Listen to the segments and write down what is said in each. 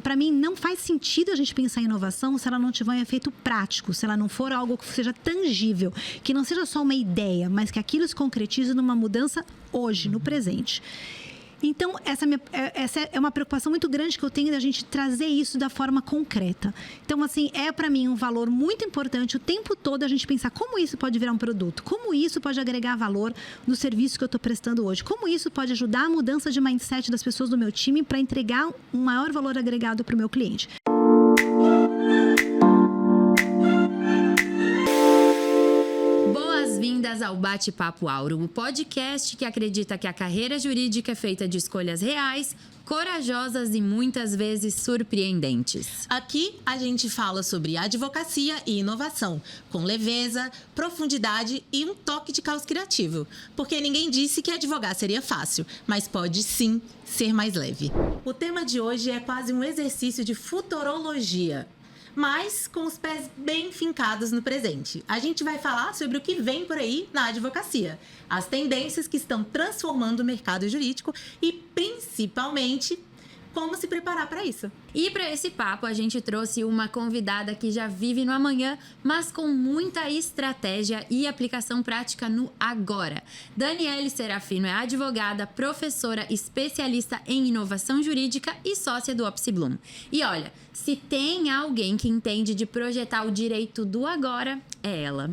para mim, não faz sentido a gente pensar em inovação se ela não tiver um efeito prático, se ela não for algo que seja tangível, que não seja só uma ideia, mas que aquilo se concretize numa mudança hoje, no presente. Então, essa é uma preocupação muito grande que eu tenho da gente trazer isso da forma concreta. Então, assim, é para mim um valor muito importante o tempo todo a gente pensar como isso pode virar um produto, como isso pode agregar valor no serviço que eu estou prestando hoje, como isso pode ajudar a mudança de mindset das pessoas do meu time para entregar um maior valor agregado para o meu cliente. Boas-vindas ao Bate-Papo Auro, o podcast que acredita que a carreira jurídica é feita de escolhas reais, corajosas e muitas vezes surpreendentes. Aqui a gente fala sobre advocacia e inovação, com leveza, profundidade e um toque de caos criativo. Porque ninguém disse que advogar seria fácil, mas pode sim ser mais leve. O tema de hoje é quase um exercício de futurologia, mas com os pés bem fincados no presente. A gente vai falar sobre o que vem por aí na advocacia, as tendências que estão transformando o mercado jurídico e, principalmente, como se preparar para isso. E para esse papo, a gente trouxe uma convidada que já vive no amanhã, mas com muita estratégia e aplicação prática no agora. Daniele Serafino é advogada, professora, especialista em inovação jurídica e sócia do OpsiBloom. E olha, se tem alguém que entende de projetar o direito do agora, é ela.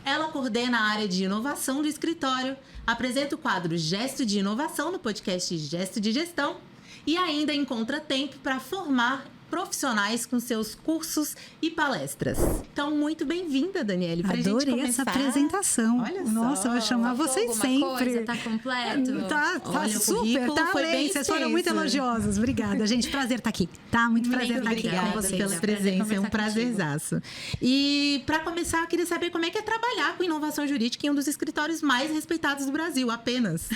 Ela coordena a área de inovação do escritório, apresenta o quadro Gesto de Inovação no podcast Gesto de Gestão, e ainda encontra tempo para formar profissionais com seus cursos e palestras. Então, muito bem-vinda, Daniele, pra Adorei gente começar. essa apresentação. Olha Nossa, só. eu vou chamar vocês sempre. Coisa, tá completo? Tá Olha, o super, currículo tá foi além. bem Vocês foram muito extenso. elogiosas. Obrigada, gente. Prazer estar aqui. Tá? Muito prazer estar aqui Obrigada com vocês. pela presença, é um prazerzaço. E, para começar, eu queria saber como é que é trabalhar com inovação jurídica em um dos escritórios mais respeitados do Brasil, apenas.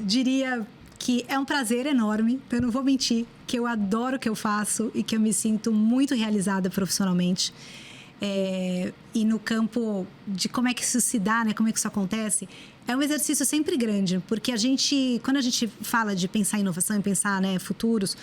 Diria que é um prazer enorme, eu não vou mentir, que eu adoro o que eu faço e que eu me sinto muito realizada profissionalmente. E no campo de como é que isso se dá, né, como é que isso acontece, é um exercício sempre grande, porque quando a gente fala de pensar em inovação e pensar, né, futuros,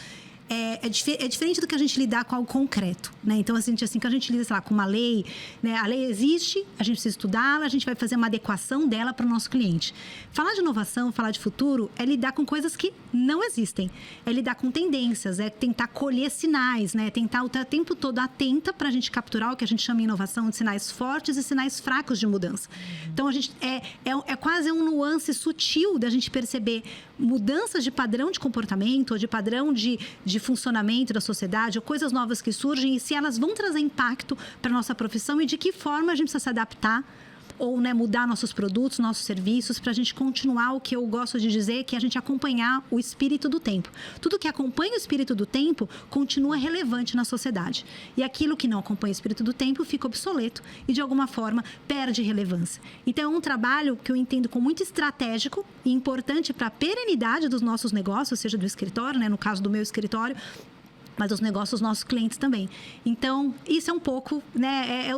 é diferente do que a gente lidar com algo concreto, né? Então, assim, que a gente lida, sei lá, com uma lei, né? A lei existe, a gente precisa estudá-la, a gente vai fazer uma adequação dela para o nosso cliente. Falar de inovação, falar de futuro, é lidar com coisas que não existem. É lidar com tendências, é tentar colher sinais, né? Tentar o tempo todo atenta para a gente capturar o que a gente chama em inovação de sinais fortes e sinais fracos de mudança. Então, a gente é quase um nuance sutil da gente perceber mudanças de padrão de comportamento ou de padrão de funcionamento da sociedade, ou coisas novas que surgem, e se elas vão trazer impacto para a nossa profissão e de que forma a gente precisa se adaptar ou, né, mudar nossos produtos, nossos serviços, para a gente continuar o que eu gosto de dizer, que é a gente acompanhar o espírito do tempo. Tudo que acompanha o espírito do tempo continua relevante na sociedade. E aquilo que não acompanha o espírito do tempo fica obsoleto e, de alguma forma, perde relevância. Então, é um trabalho que eu entendo como muito estratégico e importante para a perenidade dos nossos negócios, seja do escritório, né, no caso do meu escritório, mas os negócios dos nossos clientes também. Então, isso é um pouco, né, é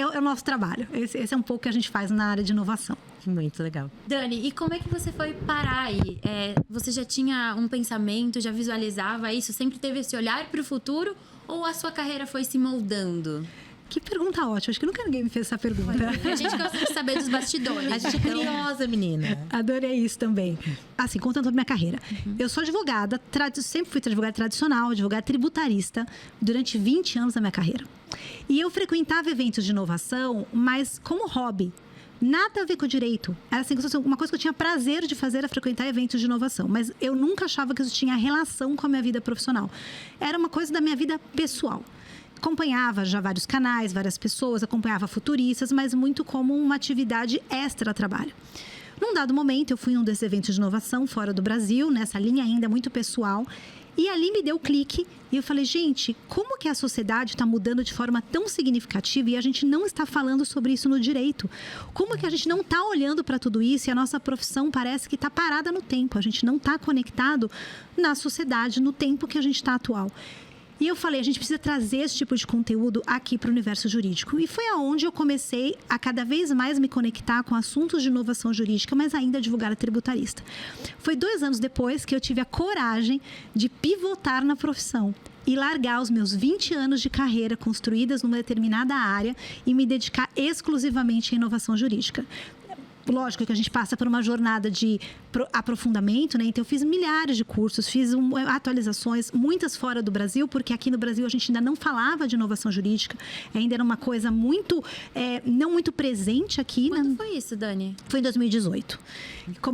o nosso trabalho. Esse é um pouco que a gente faz na área de inovação. Muito legal. Dani, e como é que você foi parar aí? Você já tinha um pensamento, já visualizava isso? Sempre teve esse olhar para o futuro? Ou a sua carreira foi se moldando? Que pergunta ótima. Acho que nunca ninguém me fez essa pergunta. A gente gosta de saber dos bastidores. A gente é curiosa, menina. Adorei isso também. Assim, contando sobre minha carreira. Eu sou advogada, sempre fui advogada tradicional, advogada tributarista, durante 20 anos da minha carreira. E eu frequentava eventos de inovação, mas como hobby. Nada a ver com o direito. Era assim, uma coisa que eu tinha prazer de fazer era frequentar eventos de inovação. Mas eu nunca achava que isso tinha relação com a minha vida profissional. Era uma coisa da minha vida pessoal. Acompanhava já vários canais, várias pessoas, acompanhava futuristas, mas muito como uma atividade extra-trabalho. Num dado momento, eu fui em um desses eventos de inovação fora do Brasil, nessa linha ainda muito pessoal, e ali me deu clique e eu falei, gente, como que a sociedade está mudando de forma tão significativa e a gente não está falando sobre isso no direito? Como que a gente não está olhando para tudo isso e a nossa profissão parece que está parada no tempo? A gente não está conectado na sociedade, no tempo que a gente está atual. E eu falei, a gente precisa trazer esse tipo de conteúdo aqui para o universo jurídico. E foi aonde eu comecei a cada vez mais me conectar com assuntos de inovação jurídica, mas ainda advogada tributarista. Foi 2 anos depois que eu tive a coragem de pivotar na profissão e largar os meus 20 anos de carreira construídas numa determinada área e me dedicar exclusivamente à inovação jurídica. Lógico que a gente passa por uma jornada de aprofundamento, né? Então, eu fiz milhares de cursos, fiz atualizações, muitas fora do Brasil, porque aqui no Brasil a gente ainda não falava de inovação jurídica, ainda era uma coisa muito, não muito presente aqui. Quando foi isso, Dani? Foi em 2018.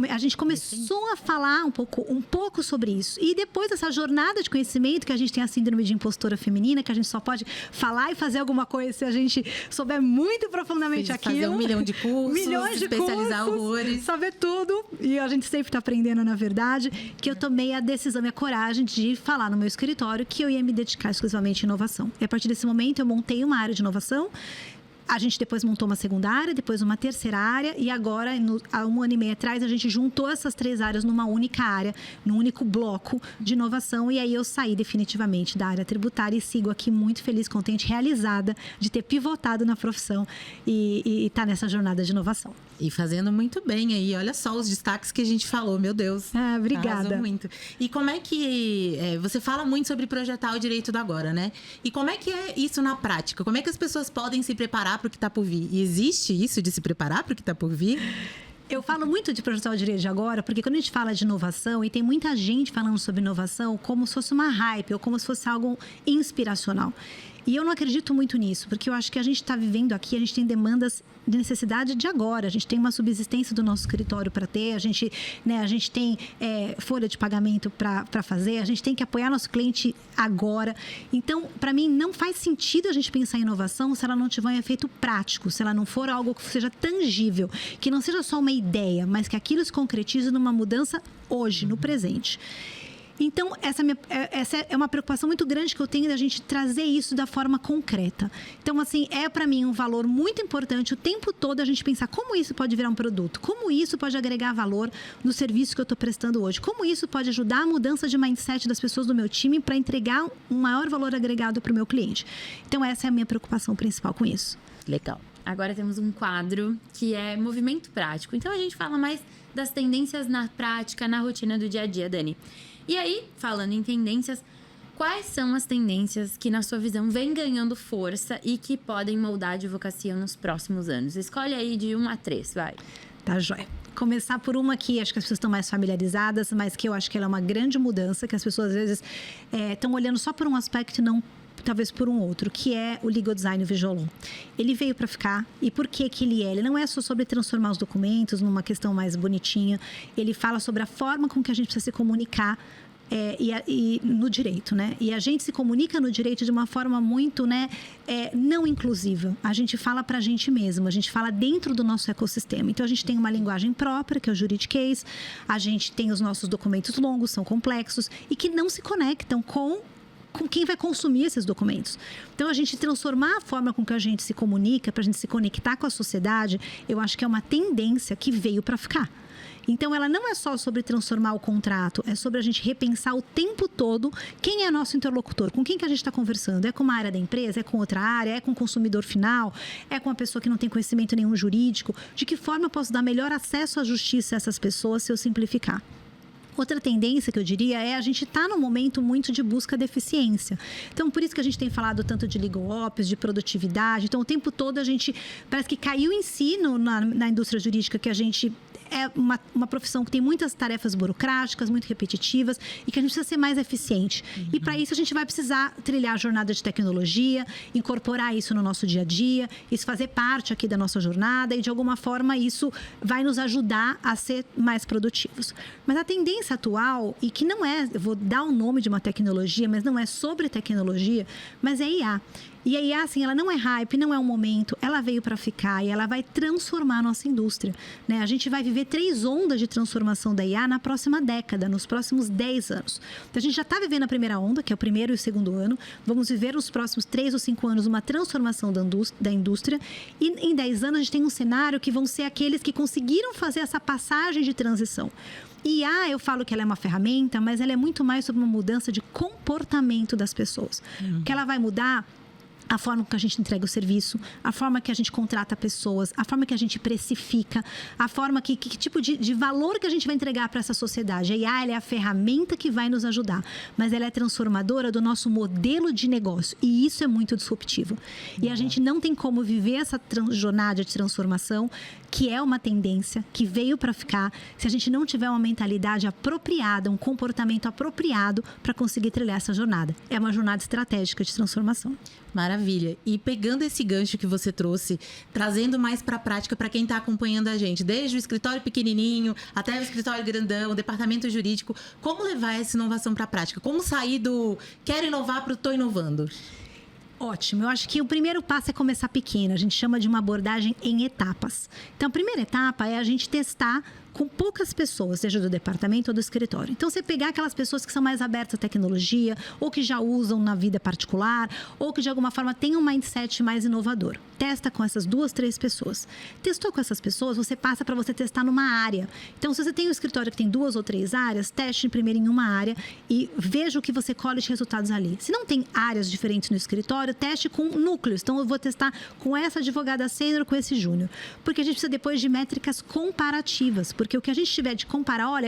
A gente começou a falar um pouco sobre isso. E depois dessa jornada de conhecimento, que a gente tem a síndrome de impostora feminina, que a gente só pode falar e fazer alguma coisa se a gente souber muito profundamente aquilo. Fazer 1 milhão de cursos, especializar horrores. Saber tudo. E a gente sempre está aprendendo, na verdade, que eu tomei a decisão e a coragem de falar no meu escritório que eu ia me dedicar exclusivamente à inovação. E a partir desse momento eu montei uma área de inovação. A gente depois montou uma segunda área, depois uma terceira área e agora, há 1 ano e meio atrás, a gente juntou essas 3 áreas numa única área, num único bloco de inovação. E aí eu saí definitivamente da área tributária e sigo aqui muito feliz, contente, realizada de ter pivotado na profissão e estar nessa jornada de inovação. E fazendo muito bem aí. Olha só os destaques que a gente falou, meu Deus. Obrigada. Arrasou muito. E como é que... você fala muito sobre projetar o direito do agora, né? E como é que é isso na prática? Como é que as pessoas podem se preparar para o que está por vir? E existe isso de se preparar para o que está por vir? Eu falo muito de projetar o direito de agora, porque quando a gente fala de inovação, e tem muita gente falando sobre inovação como se fosse uma hype, ou como se fosse algo inspiracional. E eu não acredito muito nisso, porque eu acho que a gente está vivendo aqui, a gente tem demandas de necessidade de agora. A gente tem uma subsistência do nosso escritório para ter, a gente tem folha de pagamento para fazer, a gente tem que apoiar nosso cliente agora. Então, para mim, não faz sentido a gente pensar em inovação se ela não tiver um efeito prático, se ela não for algo que seja tangível, que não seja só uma ideia, mas que aquilo se concretize numa mudança hoje, no presente. Então, essa é uma preocupação muito grande que eu tenho da gente trazer isso da forma concreta. Então, assim, para mim um valor muito importante o tempo todo a gente pensar como isso pode virar um produto, como isso pode agregar valor no serviço que eu estou prestando hoje, como isso pode ajudar a mudança de mindset das pessoas do meu time para entregar um maior valor agregado para o meu cliente. Então, essa é a minha preocupação principal com isso. Legal. Agora temos um quadro que é movimento prático. Então, a gente fala mais das tendências na prática, na rotina do dia a dia, Dani. E aí, falando em tendências, quais são as tendências que, na sua visão, vêm ganhando força e que podem moldar a advocacia nos próximos anos? Escolhe aí de 1 a 3, vai. Tá, joia. Começar por uma que acho que as pessoas estão mais familiarizadas, mas que eu acho que ela é uma grande mudança, que as pessoas, às vezes, estão olhando só por um aspecto e não talvez por um outro, que é o Legal Design Visual Law. Ele veio para ficar. E por que ele é? Ele não é só sobre transformar os documentos numa questão mais bonitinha. Ele fala sobre a forma com que a gente precisa se comunicar e no direito, né? E a gente se comunica no direito de uma forma muito, né, não inclusiva. A gente fala para a gente mesmo, a gente fala dentro do nosso ecossistema. Então, a gente tem uma linguagem própria, que é o juridiquês, a gente tem os nossos documentos longos, são complexos, e que não se conectam com quem vai consumir esses documentos. Então, a gente transformar a forma com que a gente se comunica, para a gente se conectar com a sociedade, eu acho que é uma tendência que veio para ficar. Então, ela não é só sobre transformar o contrato, é sobre a gente repensar o tempo todo quem é nosso interlocutor, com quem que a gente está conversando. É com uma área da empresa, é com outra área, é com o consumidor final, é com a pessoa que não tem conhecimento nenhum jurídico. De que forma eu posso dar melhor acesso à justiça a essas pessoas se eu simplificar? Outra tendência que eu diria é a gente estar num momento muito de busca de eficiência. Então, por isso que a gente tem falado tanto de legal ops, de produtividade. Então, o tempo todo a gente parece que caiu em si na indústria jurídica, que a gente é uma profissão que tem muitas tarefas burocráticas, muito repetitivas, e que a gente precisa ser mais eficiente. E para isso a gente vai precisar trilhar a jornada de tecnologia, incorporar isso no nosso dia a dia, isso fazer parte aqui da nossa jornada, e de alguma forma isso vai nos ajudar a ser mais produtivos. Mas a tendência atual, e que não é, eu vou dar o nome de uma tecnologia, mas não é sobre tecnologia, mas é IA. E a IA, assim, ela não é hype, não é um momento, ela veio para ficar e ela vai transformar a nossa indústria, né? A gente vai viver 3 ondas de transformação da IA na próxima década, nos próximos 10 anos. Então, a gente já está vivendo a primeira onda, que é o primeiro e o segundo ano. Vamos viver nos próximos 3 ou 5 anos uma transformação da indústria. E em 10 anos, a gente tem um cenário que vão ser aqueles que conseguiram fazer essa passagem de transição. E eu falo que ela é uma ferramenta, mas ela é muito mais sobre uma mudança de comportamento das pessoas. Que ela vai mudar a forma que a gente entrega o serviço, a forma que a gente contrata pessoas, a forma que a gente precifica, a forma que tipo de valor que a gente vai entregar para essa sociedade. A IA, ela é a ferramenta que vai nos ajudar, mas ela é transformadora do nosso modelo de negócio. E isso é muito disruptivo. E a gente não tem como viver essa jornada de transformação, que é uma tendência, que veio para ficar, se a gente não tiver uma mentalidade apropriada, um comportamento apropriado para conseguir trilhar essa jornada. É uma jornada estratégica de transformação. Maravilha. E pegando esse gancho que você trouxe, trazendo mais para a prática para quem está acompanhando a gente, desde o escritório pequenininho até o escritório grandão, o departamento jurídico, como levar essa inovação para a prática? Como sair do quero inovar para o tô inovando? Ótimo. Eu acho que o primeiro passo é começar pequeno. A gente chama de uma abordagem em etapas. Então, a primeira etapa é a gente testar com poucas pessoas, seja do departamento ou do escritório. Então, você pegar aquelas pessoas que são mais abertas à tecnologia, ou que já usam na vida particular, ou que de alguma forma têm um mindset mais inovador. Testa com essas 2, 3 pessoas. Testou com essas pessoas, você passa para você testar numa área. Então, se você tem um escritório que tem 2 ou 3 áreas, teste primeiro em uma área e veja o que você colhe de resultados ali. Se não tem áreas diferentes no escritório, teste com núcleos. Então, eu vou testar com essa advogada sênior, com esse júnior. Porque a gente precisa depois de métricas comparativas. Porque o que a gente tiver de comparar, olha,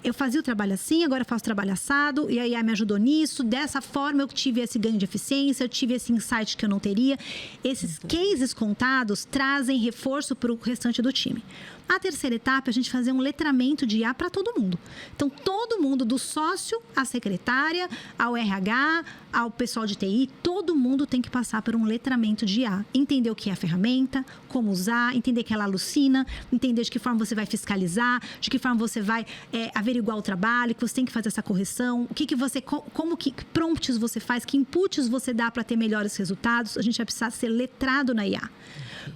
eu fazia o trabalho assim, agora eu faço o trabalho assado, e a IA me ajudou nisso, dessa forma eu tive esse ganho de eficiência, eu tive esse insight que eu não teria. Esses cases contados trazem reforço para o restante do time. A terceira etapa é a gente fazer um letramento de IA para todo mundo. Então, todo mundo, do sócio à secretária, ao RH, ao pessoal de TI, todo mundo tem que passar por um letramento de IA. Entender o que é a ferramenta, como usar, entender que ela alucina, entender de que forma você vai fiscalizar, de que forma você vai averiguar o trabalho, que você tem que fazer essa correção, que prompts você faz, que inputs você dá para ter melhores resultados. A gente vai precisar ser letrado na IA.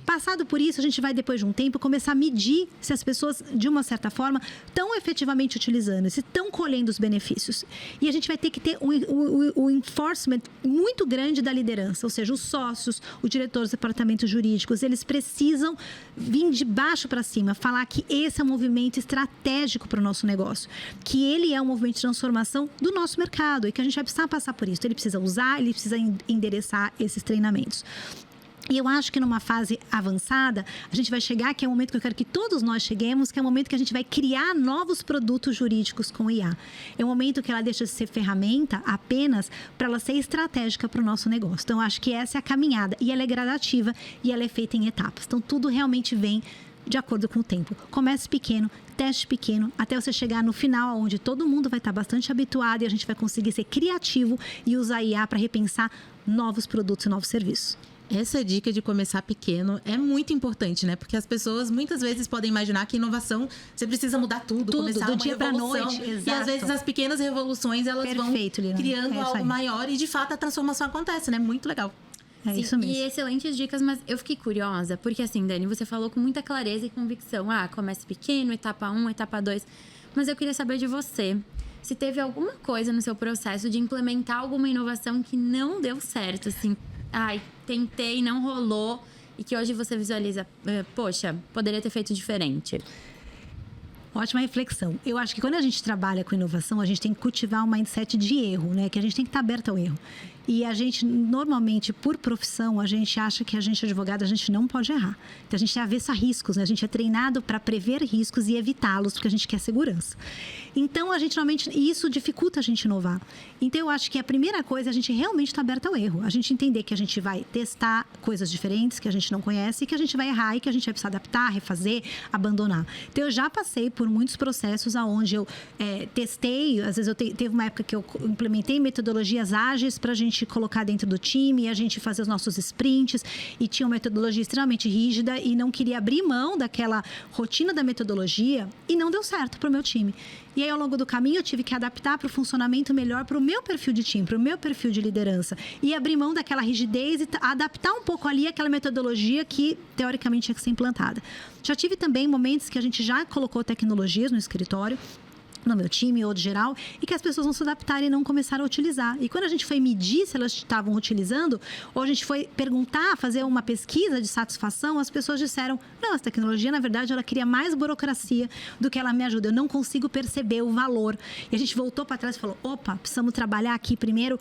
Passado por isso, a gente vai, depois de um tempo, começar a medir se as pessoas, de uma certa forma, estão efetivamente utilizando, se estão colhendo os benefícios. E a gente vai ter que ter um enforcement muito grande da liderança, ou seja, os sócios, o diretor dos departamentos jurídicos, eles precisam vir de baixo para cima, falar que esse é um movimento estratégico para o nosso negócio, que ele é um movimento de transformação do nosso mercado e que a gente vai precisar passar por isso. Ele precisa usar, ele precisa endereçar esses treinamentos. E eu acho que numa fase avançada, a gente vai chegar, que é o momento que eu quero que todos nós cheguemos, que é o momento que a gente vai criar novos produtos jurídicos com IA. É o momento que ela deixa de ser ferramenta apenas para ela ser estratégica para o nosso negócio. Então, eu acho que essa é a caminhada. E ela é gradativa e ela é feita em etapas. Então, tudo realmente vem de acordo com o tempo. Comece pequeno, teste pequeno, até você chegar no final, onde todo mundo vai estar bastante habituado e a gente vai conseguir ser criativo e usar IA para repensar novos produtos e novos serviços. Essa dica de começar pequeno é muito importante, né? Porque as pessoas muitas vezes podem imaginar que inovação, você precisa mudar tudo começar do uma dia para noite. E às vezes as pequenas revoluções, elas vão criando algo maior e de fato a transformação acontece, né? Muito legal. É isso mesmo. E excelentes dicas, mas eu fiquei curiosa, porque assim, Dani, você falou com muita clareza e convicção. Comece pequeno, etapa 1, etapa 2. Mas eu queria saber de você, se teve alguma coisa no seu processo de implementar alguma inovação que não deu certo, assim. Tentei, não rolou, e que hoje você visualiza, poxa, poderia ter feito diferente. Ótima reflexão. Eu acho que quando a gente trabalha com inovação, a gente tem que cultivar um mindset de erro, né? Que a gente tem que estar aberto ao erro. E a gente, normalmente, por profissão, a gente acha que a gente, advogado, a gente não pode errar. Então, a gente é avesso a riscos, né? A gente é treinado para prever riscos e evitá-los, porque a gente quer segurança. Então, a gente, normalmente, isso dificulta a gente inovar. Então, eu acho que a primeira coisa é a gente realmente estar aberto ao erro. A gente entender que a gente vai testar coisas diferentes, que a gente não conhece, e que a gente vai errar e que a gente vai precisar adaptar, refazer, abandonar. Então, eu já passei por muitos processos onde eu testei, às vezes teve uma época que eu implementei metodologias ágeis para a gente gente colocar dentro do time, a gente fazer os nossos sprints, e tinha uma metodologia extremamente rígida e não queria abrir mão daquela rotina da metodologia, e não deu certo para o meu time. E aí, ao longo do caminho, eu tive que adaptar para o funcionamento melhor para o meu perfil de time, para o meu perfil de liderança. E abrir mão daquela rigidez e adaptar um pouco ali aquela metodologia que, teoricamente, tinha que ser implantada. Já tive também momentos que a gente já colocou tecnologias no escritório, no meu time ou de geral, e que as pessoas não se adaptaram e não começaram a utilizar. E quando a gente foi medir se elas estavam utilizando, ou a gente foi perguntar, fazer uma pesquisa de satisfação, as pessoas disseram, não, essa tecnologia, na verdade, ela cria mais burocracia do que ela me ajuda. Eu não consigo perceber o valor. E a gente voltou para trás e falou, opa, precisamos trabalhar aqui primeiro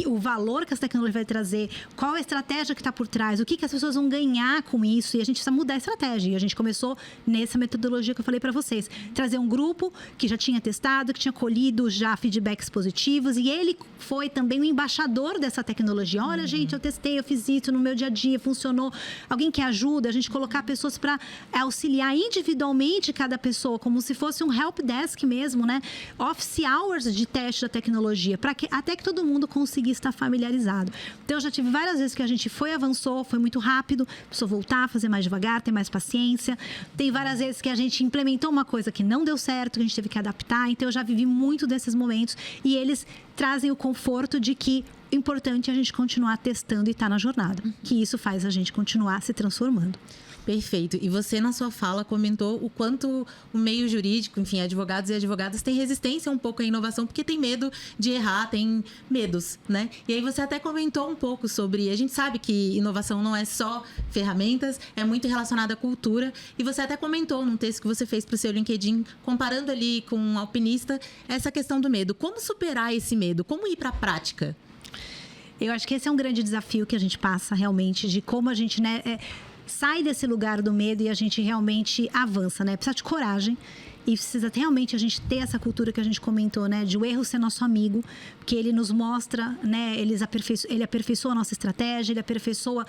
o valor que essa tecnologia vai trazer, qual a estratégia que está por trás, o que as pessoas vão ganhar com isso, e a gente precisa mudar a estratégia. E a gente começou nessa metodologia que eu falei para vocês, trazer um grupo que já tinha testado, que tinha colhido já feedbacks positivos, e ele foi também o embaixador dessa tecnologia. Olha, gente, eu testei, eu fiz isso no meu dia a dia, funcionou. Alguém que ajuda, a gente colocar pessoas para auxiliar individualmente cada pessoa, como se fosse um help desk mesmo, né? Office hours de teste da tecnologia, para que até que todo mundo conseguisse estar familiarizado. Então, eu já tive várias vezes que a gente avançou, foi muito rápido, precisou voltar, fazer mais devagar, ter mais paciência. Tem várias vezes que a gente implementou uma coisa que não deu certo, que a gente teve que adaptar. Então, eu já vivi muito desses momentos, e eles trazem o conforto de que o importante é a gente continuar testando e estar na jornada, que isso faz a gente continuar se transformando. Perfeito. E você, na sua fala, comentou o quanto o meio jurídico, enfim, advogados e advogadas têm resistência um pouco à inovação, porque tem medo de errar, tem medos, né? E aí você até comentou um pouco sobre... A gente sabe que inovação não é só ferramentas, é muito relacionada à cultura. E você até comentou num texto que você fez para o seu LinkedIn, comparando ali com um alpinista, essa questão do medo. Como superar esse medo? Como ir para a prática? Eu acho que esse é um grande desafio que a gente passa, realmente, de como a gente, né... sai desse lugar do medo e a gente realmente avança, né? Precisa de coragem e precisa realmente a gente ter essa cultura que a gente comentou, né? De o erro ser nosso amigo, porque ele nos mostra, né? Ele aperfeiçoa a nossa estratégia, ele aperfeiçoa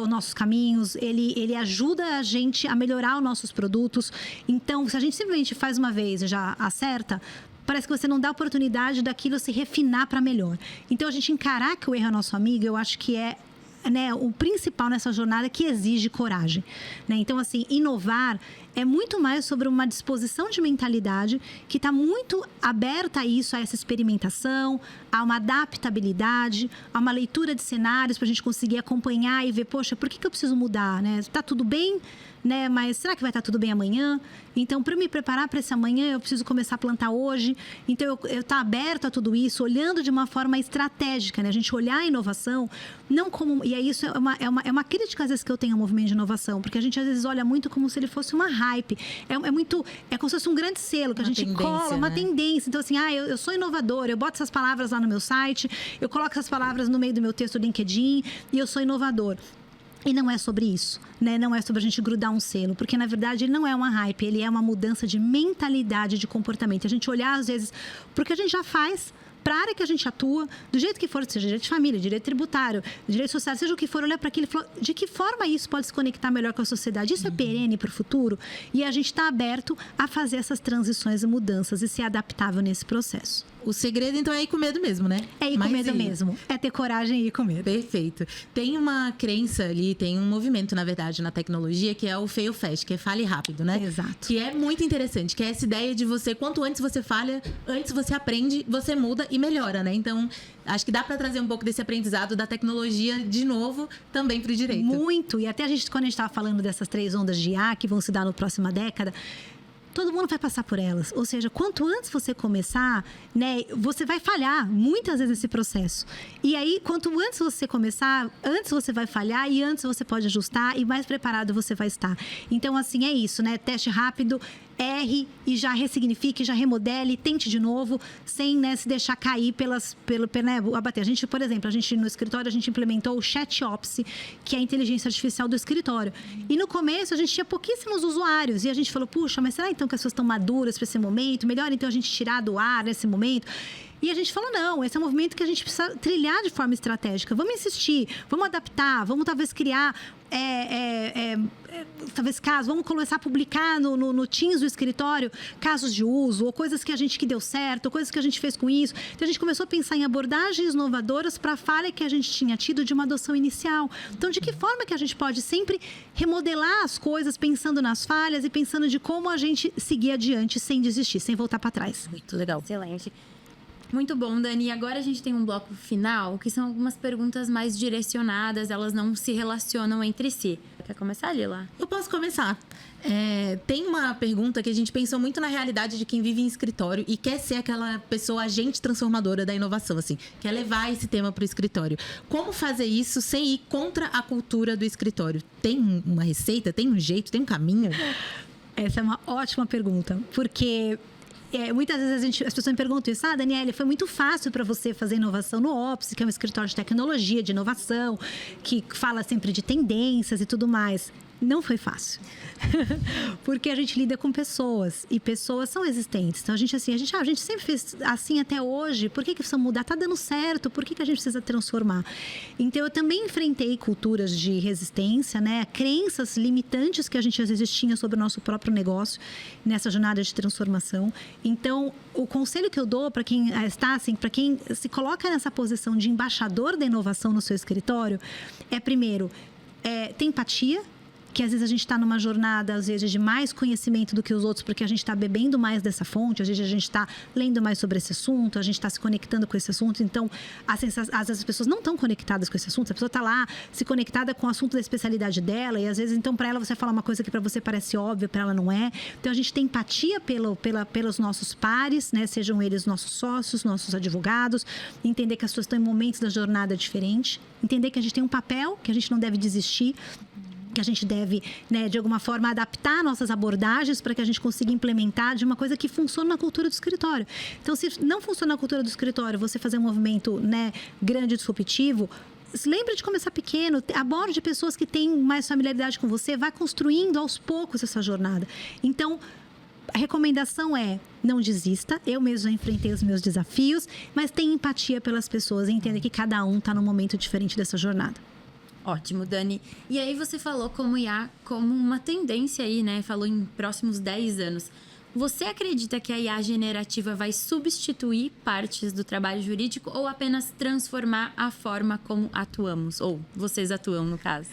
os nossos caminhos, ele ajuda a gente a melhorar os nossos produtos. Então, se a gente simplesmente faz uma vez e já acerta, parece que você não dá oportunidade daquilo se refinar para melhor. Então, a gente encarar que o erro é nosso amigo, eu acho que é, né, o principal nessa jornada, que exige coragem, né? Então, assim, inovar é muito mais sobre uma disposição de mentalidade que está muito aberta a isso, a essa experimentação, a uma adaptabilidade, a uma leitura de cenários para a gente conseguir acompanhar e ver, poxa, por que eu preciso mudar, né? Tá tudo bem, né? Mas será que vai estar tudo bem amanhã? Então, para me preparar para esse amanhã, eu preciso começar a plantar hoje. Então, eu estar aberto a tudo isso, olhando de uma forma estratégica, né? A gente olhar a inovação, não como... E aí, isso é uma crítica, às vezes, que eu tenho ao movimento de inovação, porque a gente, às vezes, olha muito como se ele fosse uma hype. É como se fosse um grande selo, que a gente cola, uma tendência. Então, assim, eu sou inovador, eu boto essas palavras lá no meu site, eu coloco essas palavras no meio do meu texto do LinkedIn, e eu sou inovador. E não é sobre isso, né? Não é sobre a gente grudar um selo, porque, na verdade, ele não é uma hype, ele é uma mudança de mentalidade, de comportamento. A gente olhar, às vezes, porque a gente já faz, para a área que a gente atua, do jeito que for, seja direito de família, direito tributário, direito social, seja o que for, olhar para aquilo e falar de que forma isso pode se conectar melhor com a sociedade. Isso é perene para o futuro, e a gente está aberto a fazer essas transições e mudanças e ser adaptável nesse processo. O segredo, então, é ir com medo mesmo, né? É ir com medo mesmo. É ter coragem e ir com medo. Perfeito. Tem uma crença ali, tem um movimento, na verdade, na tecnologia, que é o fail fast, que é fale rápido, né? Exato. Que é muito interessante, que é essa ideia de você, quanto antes você falha, antes você aprende, você muda e melhora, né? Então, acho que dá para trazer um pouco desse aprendizado da tecnologia, de novo, também para o direito. Muito. E até quando a gente estava falando dessas 3 ondas de IA que vão se dar na próxima década, todo mundo vai passar por elas. Ou seja, quanto antes você começar, né, você vai falhar muitas vezes nesse processo. E aí, quanto antes você começar, antes você vai falhar e antes você pode ajustar e mais preparado você vai estar. Então, assim, é isso, né? Teste rápido, erre e já ressignifique, já remodele, tente de novo, sem, né, se deixar cair né, abater. A gente, por exemplo, no escritório, a gente implementou o ChatOps, que é a inteligência artificial do escritório. E no começo, a gente tinha pouquíssimos usuários. E a gente falou, puxa, mas será então que as pessoas estão maduras para esse momento? Melhor então a gente tirar do ar nesse momento? E a gente falou, não, esse é um movimento que a gente precisa trilhar de forma estratégica. Vamos insistir, vamos adaptar, vamos talvez criar... talvez casos, vamos começar a publicar no Teams do escritório casos de uso, ou coisas que deu certo, ou coisas que a gente fez com isso. Então, a gente começou a pensar em abordagens inovadoras para a falha que a gente tinha tido de uma adoção inicial. Então, de que forma que a gente pode sempre remodelar as coisas, pensando nas falhas e pensando de como a gente seguir adiante sem desistir, sem voltar para trás. Muito legal. Excelente. Muito bom, Dani. E agora a gente tem um bloco final, que são algumas perguntas mais direcionadas, elas não se relacionam entre si. Quer começar, Lila? Eu posso começar. Tem uma pergunta que a gente pensou muito na realidade de quem vive em escritório e quer ser aquela pessoa agente transformadora da inovação, assim, quer levar esse tema para o escritório. Como fazer isso sem ir contra a cultura do escritório? Tem uma receita? Tem um jeito? Tem um caminho? Essa é uma ótima pergunta, porque... muitas vezes as pessoas me perguntam isso. Daniele, foi muito fácil para você fazer inovação no Ops, que é um escritório de tecnologia, de inovação, que fala sempre de tendências e tudo mais. Não foi fácil. Porque a gente lida com pessoas. E pessoas são existentes. Então, a gente sempre fez assim até hoje. Por que precisa mudar? Tá dando certo. Por que a gente precisa transformar? Então, eu também enfrentei culturas de resistência, né? Crenças limitantes que a gente às vezes tinha sobre o nosso próprio negócio nessa jornada de transformação. Então, o conselho que eu dou para quem está assim, para quem se coloca nessa posição de embaixador da inovação no seu escritório, é primeiro, ter empatia, que às vezes a gente está numa jornada, às vezes, de mais conhecimento do que os outros, porque a gente está bebendo mais dessa fonte, às vezes a gente está lendo mais sobre esse assunto, a gente está se conectando com esse assunto. Então, às vezes as pessoas não estão conectadas com esse assunto, a pessoa está lá se conectada com o assunto da especialidade dela, e às vezes, então, para ela, você fala uma coisa que para você parece óbvia, para ela não é. Então, a gente tem empatia pelos nossos pares, né? Sejam eles nossos sócios, nossos advogados, entender que as pessoas estão em momentos da jornada diferentes, entender que a gente tem um papel, que a gente não deve desistir, que a gente deve, né, de alguma forma, adaptar nossas abordagens para que a gente consiga implementar de uma coisa que funciona na cultura do escritório. Então, se não funciona na cultura do escritório, você fazer um movimento, né, grande, disruptivo, lembre de começar pequeno, aborde pessoas que têm mais familiaridade com você, vai construindo aos poucos essa jornada. Então, a recomendação é: não desista. Eu mesmo já enfrentei os meus desafios, mas tenha empatia pelas pessoas e entenda que cada um está num momento diferente dessa jornada. Ótimo, Dani. E aí você falou como IA como uma tendência aí, né? Falou em próximos 10 anos. Você acredita que a IA generativa vai substituir partes do trabalho jurídico ou apenas transformar a forma como atuamos? Ou vocês atuam, no caso?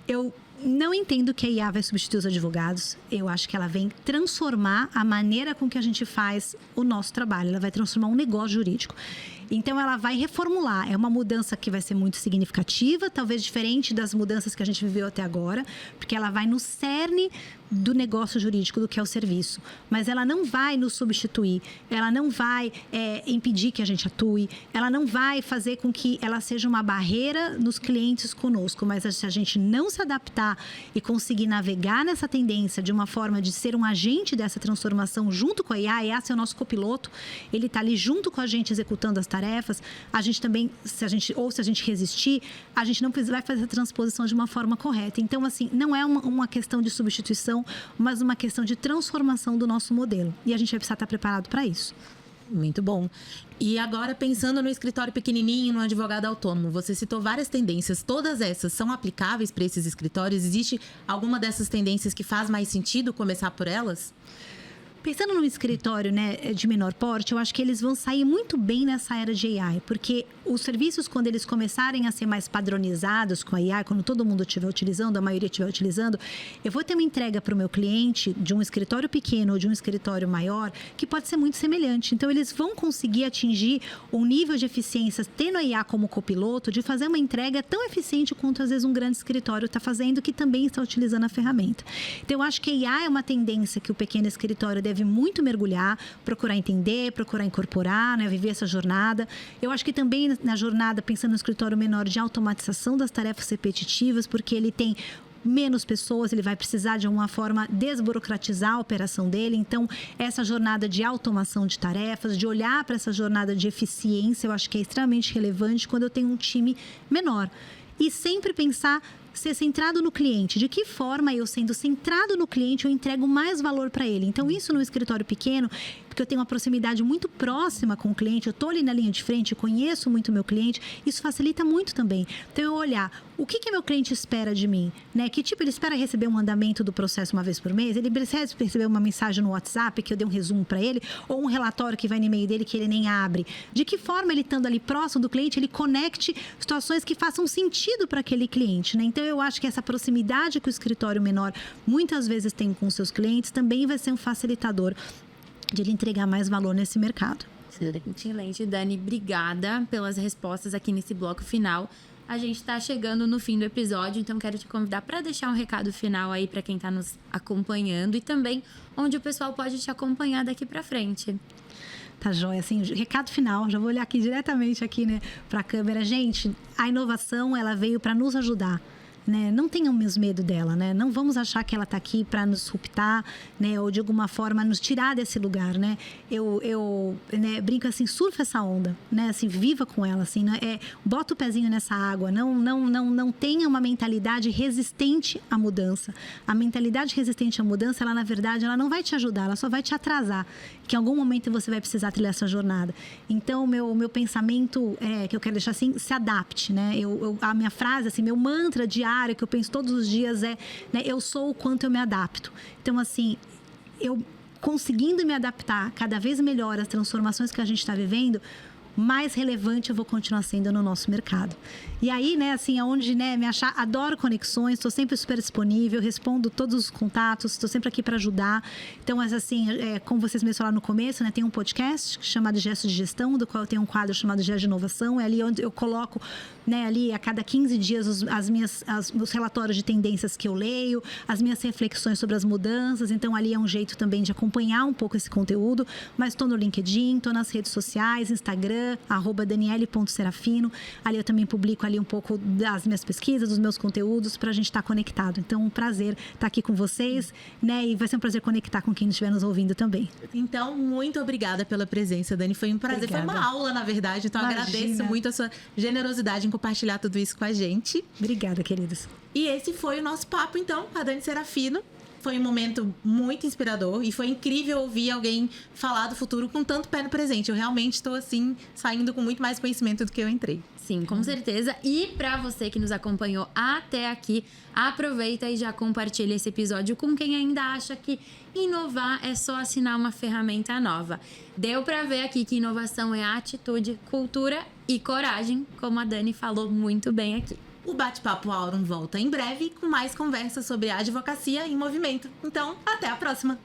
Eu não entendo que a IA vai substituir os advogados. Eu acho que ela vem transformar a maneira com que a gente faz o nosso trabalho. Ela vai transformar um negócio jurídico. Então, ela vai reformular. É uma mudança que vai ser muito significativa, talvez diferente das mudanças que a gente viveu até agora, porque ela vai no cerne do negócio jurídico, do que é o serviço. Mas ela não vai nos substituir, ela não vai impedir que a gente atue, ela não vai fazer com que ela seja uma barreira nos clientes conosco. Mas se a gente não se adaptar e conseguir navegar nessa tendência de uma forma de ser um agente dessa transformação junto com a IA é o nosso copiloto, ele está ali junto com a gente executando as tarefas, a gente também, se a gente resistir, a gente não vai fazer a transposição de uma forma correta. Então, assim, não é uma questão de substituição, mas uma questão de transformação do nosso modelo. E a gente vai precisar estar preparado para isso. Muito bom. E agora, pensando no escritório pequenininho, no advogado autônomo, você citou várias tendências. Todas essas são aplicáveis para esses escritórios? Existe alguma dessas tendências que faz mais sentido começar por elas? Pensando num escritório, né, de menor porte, eu acho que eles vão sair muito bem nessa era de AI, porque os serviços, quando eles começarem a ser mais padronizados com a AI, quando todo mundo estiver utilizando, a maioria estiver utilizando, eu vou ter uma entrega para o meu cliente de um escritório pequeno ou de um escritório maior, que pode ser muito semelhante. Então, eles vão conseguir atingir um nível de eficiência, tendo a IA como copiloto, de fazer uma entrega tão eficiente quanto, às vezes, um grande escritório está fazendo, que também está utilizando a ferramenta. Então, eu acho que a IA é uma tendência que o pequeno escritório deve muito mergulhar, procurar entender, procurar incorporar, né, viver essa jornada. Eu acho que também na jornada, pensando no escritório menor, de automatização das tarefas repetitivas, porque ele tem menos pessoas, ele vai precisar de alguma forma desburocratizar a operação dele. Então, essa jornada de automação de tarefas, de olhar para essa jornada de eficiência, eu acho que é extremamente relevante quando eu tenho um time menor. E sempre pensar, ser centrado no cliente. De que forma eu, sendo centrado no cliente, eu entrego mais valor para ele? Então, isso no escritório pequeno, porque eu tenho uma proximidade muito próxima com o cliente, eu estou ali na linha de frente, eu conheço muito o meu cliente, isso facilita muito também. Então, eu olhar o que meu cliente espera de mim, né? Que tipo, ele espera receber um andamento do processo uma vez por mês? Ele precisa receber uma mensagem no WhatsApp que eu dei um resumo para ele? Ou um relatório que vai no e-mail dele que ele nem abre? De que forma ele estando ali próximo do cliente, ele conecte situações que façam sentido para aquele cliente, né? Então, eu acho que essa proximidade que o escritório menor muitas vezes tem com seus clientes também vai ser um facilitador de ele entregar mais valor nesse mercado. Excelente, Dani. Obrigada pelas respostas aqui nesse bloco final. A gente está chegando no fim do episódio, então quero te convidar para deixar um recado final aí para quem está nos acompanhando e também onde o pessoal pode te acompanhar daqui para frente. Tá joia, assim, recado final, já vou olhar aqui diretamente aqui, né, para a câmera. Gente, a inovação, ela veio para nos ajudar. Né? Não tenhamos medo dela, né? Não vamos achar que ela está aqui para nos disruptar, né? Ou de alguma forma nos tirar desse lugar, né? Eu né, brinco assim, surfa essa onda, né? Assim, viva com ela, assim, né? Bota o pezinho nessa água, não tenha uma mentalidade resistente à mudança. A mentalidade resistente à mudança, ela na verdade, ela não vai te ajudar, ela só vai te atrasar, que em algum momento você vai precisar trilhar essa jornada. Então, o meu pensamento que eu quero deixar assim, se adapte, né? A minha frase, assim, meu mantra diário que eu penso todos os dias né, eu sou o quanto eu me adapto. Então, assim, eu conseguindo me adaptar cada vez melhor às transformações que a gente está vivendo, mais relevante eu vou continuar sendo no nosso mercado. E aí, né, assim, aonde, né, me achar, adoro conexões, estou sempre super disponível, respondo todos os contatos, estou sempre aqui para ajudar. Então, mas assim, como vocês me falaram no começo, né, tem um podcast chamado Gesto de Gestão, do qual eu tenho um quadro chamado Gesto de Inovação, é ali onde eu coloco, né, ali a cada 15 dias os relatórios de tendências que eu leio, as minhas reflexões sobre as mudanças. Então, ali é um jeito também de acompanhar um pouco esse conteúdo, mas estou no LinkedIn, estou nas redes sociais, Instagram, @daniele.serafino. Ali eu também publico ali um pouco das minhas pesquisas, dos meus conteúdos, para a gente estar conectado. Então, um prazer estar aqui com vocês, né? E vai ser um prazer conectar com quem estiver nos ouvindo também. Então, muito obrigada pela presença, Dani. Foi um prazer, Obrigada. Foi uma aula, na verdade. Então, Imagina. agradeço muito a sua generosidade em compartilhar tudo isso com a gente. Obrigada, queridos. E esse foi o nosso papo, então, com a Dani Serafino. Foi um momento muito inspirador e foi incrível ouvir alguém falar do futuro com tanto pé no presente. Eu realmente estou, assim, saindo com muito mais conhecimento do que eu entrei. Sim, com certeza. E para você que nos acompanhou até aqui, aproveita e já compartilha esse episódio com quem ainda acha que inovar é só assinar uma ferramenta nova. Deu para ver aqui que inovação é atitude, cultura e coragem, como a Dani falou muito bem aqui. O Bate-Papo Aurum volta em breve com mais conversas sobre a advocacia em movimento. Então, até a próxima!